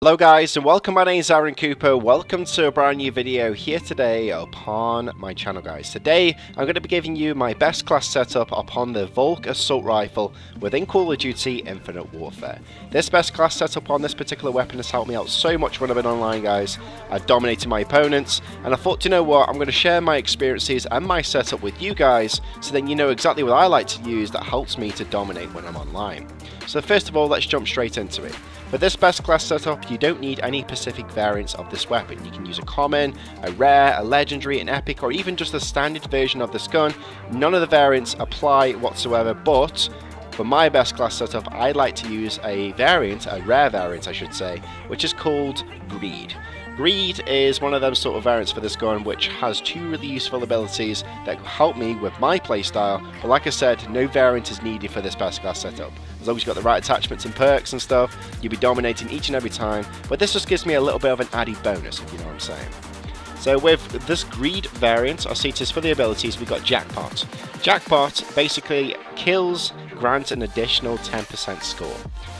Hello guys and welcome, my name is Arron Cooper. Welcome to a brand new video here today upon my channel guys. Today I'm going to be giving you my best class setup upon the Volk assault rifle within Call of Duty Infinite Warfare. This best class setup on this particular weapon has helped me out so much when I've been online guys. I've dominated my opponents and I thought, you know what, I'm going to share my experiences and my setup with you guys so then you know exactly what I like to use that helps me to dominate when I'm online. So first of all, let's jump straight into it. For this best class setup, you don't need any specific variants of this weapon. You can use a common, a rare, a legendary, an epic, or even just a standard version of this gun. None of the variants apply whatsoever, but for my best class setup, I like to use a variant, a rare variant I should say, which is called Greed. Greed is one of those sort of variants for this gun which has two really useful abilities that help me with my playstyle, but like I said, no variant is needed for this best class setup. As long as you've got the right attachments and perks and stuff, you'll be dominating each and every time, but this just gives me a little bit of an added bonus, if you know what I'm saying. So with this Greed variant, or CTs for the abilities, we've got Jackpot. Jackpot basically kills, grants an additional 10% score.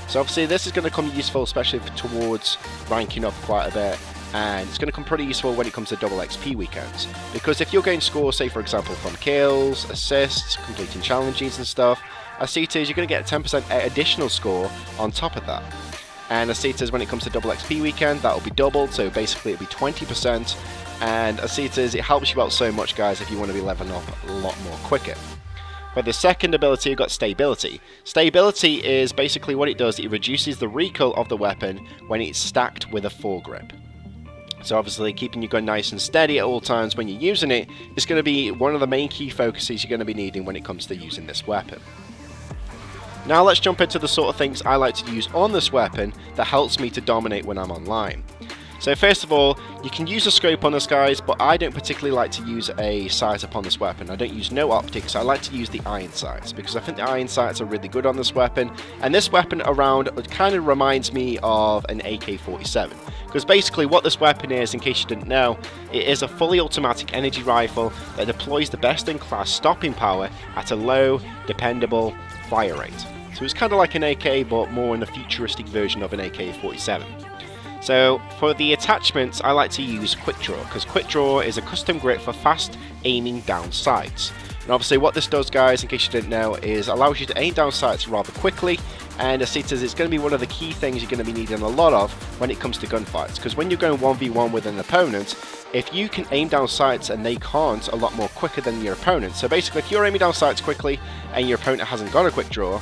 So obviously this is going to come useful especially towards ranking up quite a bit, and it's going to come pretty useful when it comes to double XP weekends, because if you're going to score, say for example from kills, assists, completing challenges and stuff, Acetas, you're going to get a 10% additional score on top of that. And Acetas, when it comes to double XP weekend, that will be doubled, so basically it'll be 20%. And Acetas, it helps you out so much guys if you want to be leveling up a lot more quicker. But the second ability, you've got Stability. Stability is basically what it does, it reduces the recoil of the weapon when it's stacked with a foregrip. So obviously keeping your gun nice and steady at all times when you're using it is going to be one of the main key focuses you're going to be needing when it comes to using this weapon. Now let's jump into the sort of things I like to use on this weapon that helps me to dominate when I'm online. So first of all, you can use a scope on this guys, but I don't particularly like to use a sight upon this weapon. I don't use no optics, I like to use the iron sights, because I think the iron sights are really good on this weapon, and this weapon around kind of reminds me of an AK-47. Because basically what this weapon is, in case you didn't know, it is a fully automatic energy rifle that deploys the best in class stopping power at a low, dependable fire rate. So it's kind of like an AK, but more in a futuristic version of an AK-47. So for the attachments, I like to use Quick Draw, because Quick Draw is a custom grip for fast aiming down sights. And obviously what this does guys, in case you didn't know, is allows you to aim down sights rather quickly, and as it says, it's going to be one of the key things you're going to be needing a lot of when it comes to gunfights, because when you're going 1v1 with an opponent, if you can aim down sights and they can't a lot more quicker than your opponent, so basically if you're aiming down sights quickly and your opponent hasn't got a Quick Draw,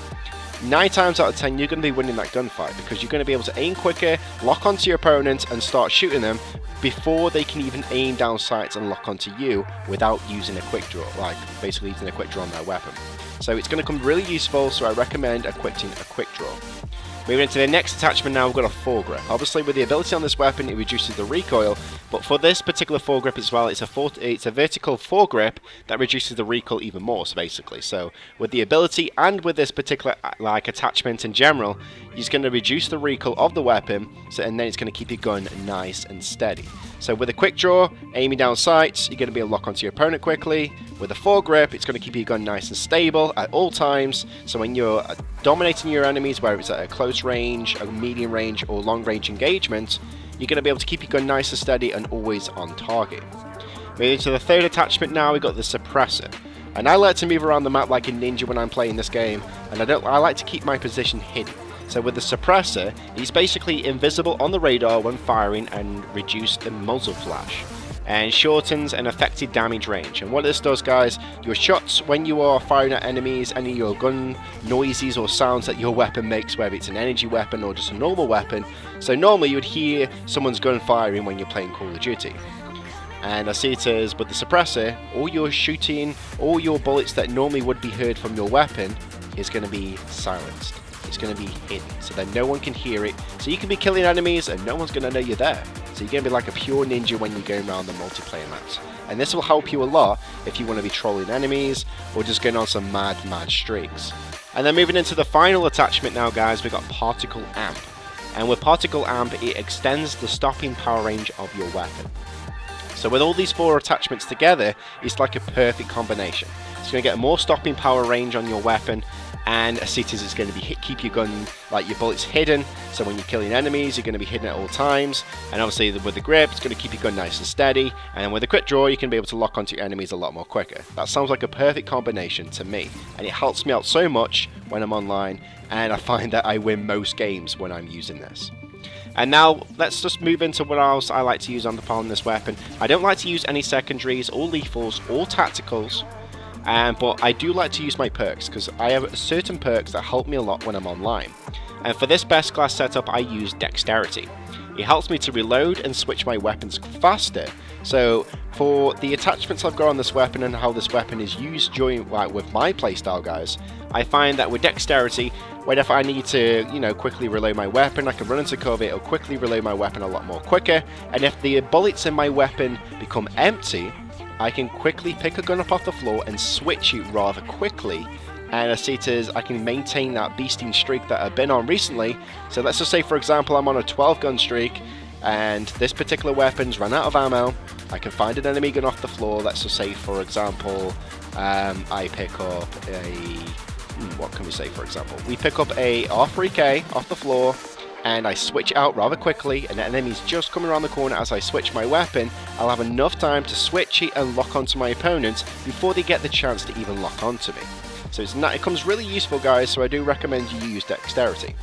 9 times out of 10 you're going to be winning that gunfight, because you're going to be able to aim quicker, lock onto your opponent and start shooting them before they can even aim down sights and lock onto you without using a Quick Draw, like basically using a Quick Draw on their weapon. So it's going to come really useful, so I recommend equipping a Quick Draw. Moving into the next attachment now, we've got a foregrip. Obviously with the ability on this weapon it reduces the recoil, but for this particular foregrip as well, it's a vertical foregrip that reduces the recoil even more, so basically. So with the ability and with this particular attachment in general, it's going to reduce the recoil of the weapon, and then it's going to keep your gun nice and steady. So with a Quick Draw, aiming down sights, you're going to be able to lock onto your opponent quickly. With a foregrip, it's going to keep your gun nice and stable at all times, so when you're dominating your enemies, whether it's at a close range, a medium range, or long range engagement, you're going to be able to keep your gun nice and steady and always on target. Moving to the third attachment now, we've got the suppressor. And I like to move around the map like a ninja when I'm playing this game, and I like to keep my position hidden. So with the suppressor, he's basically invisible on the radar when firing and reduce the muzzle flash, and shortens an affected damage range. And what this does guys, your shots when you are firing at enemies, any of your gun noises or sounds that your weapon makes, whether it's an energy weapon or just a normal weapon, so normally you would hear someone's gun firing when you're playing Call of Duty. And I see it as with the suppressor, all your shooting, all your bullets that normally would be heard from your weapon is going to be silenced. It's going to be hidden, so that no one can hear it, so you can be killing enemies and no one's going to know you're there. So you're going to be like a pure ninja when you're going around the multiplayer maps. And this will help you a lot if you want to be trolling enemies or just going on some mad streaks. And then moving into the final attachment now guys, we've got Particle Amp. And with Particle Amp, it extends the stopping power range of your weapon. So with all these 4 attachments together, it's like a perfect combination. It's going to get more stopping power range on your weapon, and as it is going to be keep your gun, like your bullets hidden, so when you're killing enemies you're going to be hidden at all times, and obviously with the grip it's going to keep your gun nice and steady, and then with the quick draw you can be able to lock onto your enemies a lot more quicker. That sounds like a perfect combination to me, and it helps me out so much when I'm online, and I find that I win most games when I'm using this. And now let's just move into what else I like to use upon this weapon. I don't like to use any secondaries or lethals or tacticals, but I do like to use my perks because I have certain perks that help me a lot when I'm online. And for this best class setup I use dexterity. It helps me to reload and switch my weapons faster. So for the attachments I've got on this weapon and how this weapon is used during, like, with my playstyle, guys, I find that with dexterity, if I need to, quickly reload my weapon, I can run into cover, it'll quickly reload my weapon a lot more quicker, and if the bullets in my weapon become empty, I can quickly pick a gun up off the floor and switch it rather quickly, and as it is, I can maintain that beasting streak that I've been on recently. So let's just say, for example, I'm on a 12 gun streak, and this particular weapon's run out of ammo. I can find an enemy gun off the floor. Let's just say, for example, I pick up a... what can we say, for example? We pick up a R3K off the floor, and I switch out rather quickly, and the enemy's just coming around the corner. As I switch my weapon, I'll have enough time to switch it and lock onto my opponents before they get the chance to even lock onto me. So it comes really useful, guys, so I do recommend you use dexterity.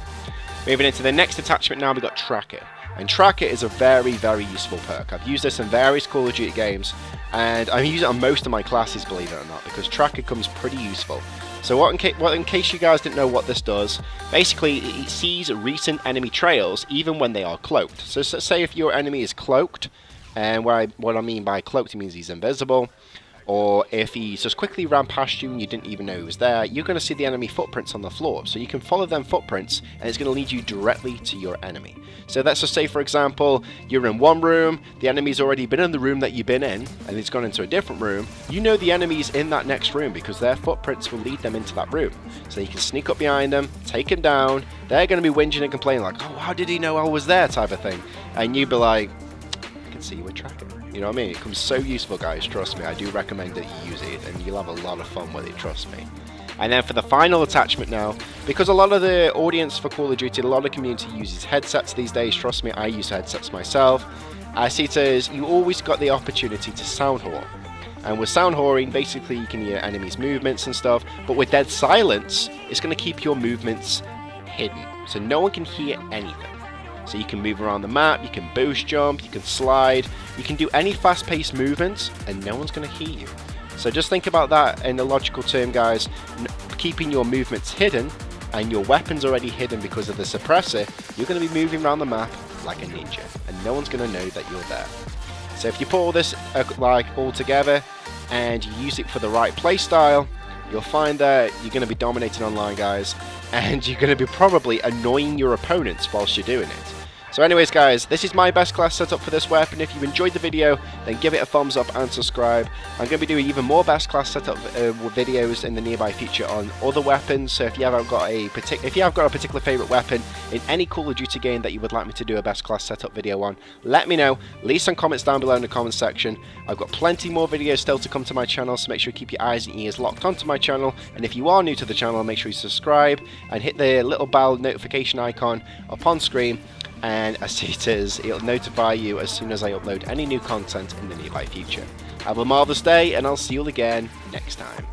Moving into the next attachment now, we've got Tracker. And Tracker is a very, very useful perk. I've used this in various Call of Duty games, and I use it on most of my classes, believe it or not, because Tracker comes pretty useful. So in case you guys didn't know what this does, basically it sees recent enemy trails even when they are cloaked. So say if your enemy is cloaked, and what I mean by cloaked means he's invisible, or if he's just quickly ran past you and you didn't even know he was there, you're going to see the enemy footprints on the floor. So you can follow them footprints and it's going to lead you directly to your enemy. So let's just say, for example, you're in one room, the enemy's already been in the room that you've been in, and he's gone into a different room. You know the enemy's in that next room because their footprints will lead them into that room. So you can sneak up behind them, take him down. They're going to be whinging and complaining like, oh, how did he know I was there, type of thing. And you'd be like, I can see you were tracking. You know what I mean? It comes so useful, guys, trust me. I do recommend that you use it, and you'll have a lot of fun with it, trust me. And then for the final attachment now, because a lot of the audience for Call of Duty, a lot of the community uses headsets these days, trust me, I use headsets myself. I see it as you always got the opportunity to sound horn. And with sound whoring, basically you can hear enemies' movements and stuff, but with dead silence, it's going to keep your movements hidden, so no one can hear anything. So you can move around the map, you can boost jump, you can slide, you can do any fast-paced movements, and no one's going to hear you. So just think about that in a logical term, guys. Keeping your movements hidden, and your weapons already hidden because of the suppressor, you're going to be moving around the map like a ninja, and no one's going to know that you're there. So if you put all this all together, and you use it for the right playstyle, you'll find that you're going to be dominating online, guys, and you're going to be probably annoying your opponents whilst you're doing it. So anyways, guys, this is my best class setup for this weapon. If you enjoyed the video, then give it a thumbs up and subscribe. I'm going to be doing even more best class setup videos in the nearby future on other weapons. So if you have got a particular favorite weapon in any Call of Duty game that you would like me to do a best class setup video on, let me know. Leave some comments down below in the comments section. I've got plenty more videos still to come to my channel, so make sure you keep your eyes and ears locked onto my channel. And if you are new to the channel, make sure you subscribe and hit the little bell notification icon up on screen. And as it is, it'll notify you as soon as I upload any new content in the nearby future. Have a marvellous day, and I'll see you all again next time.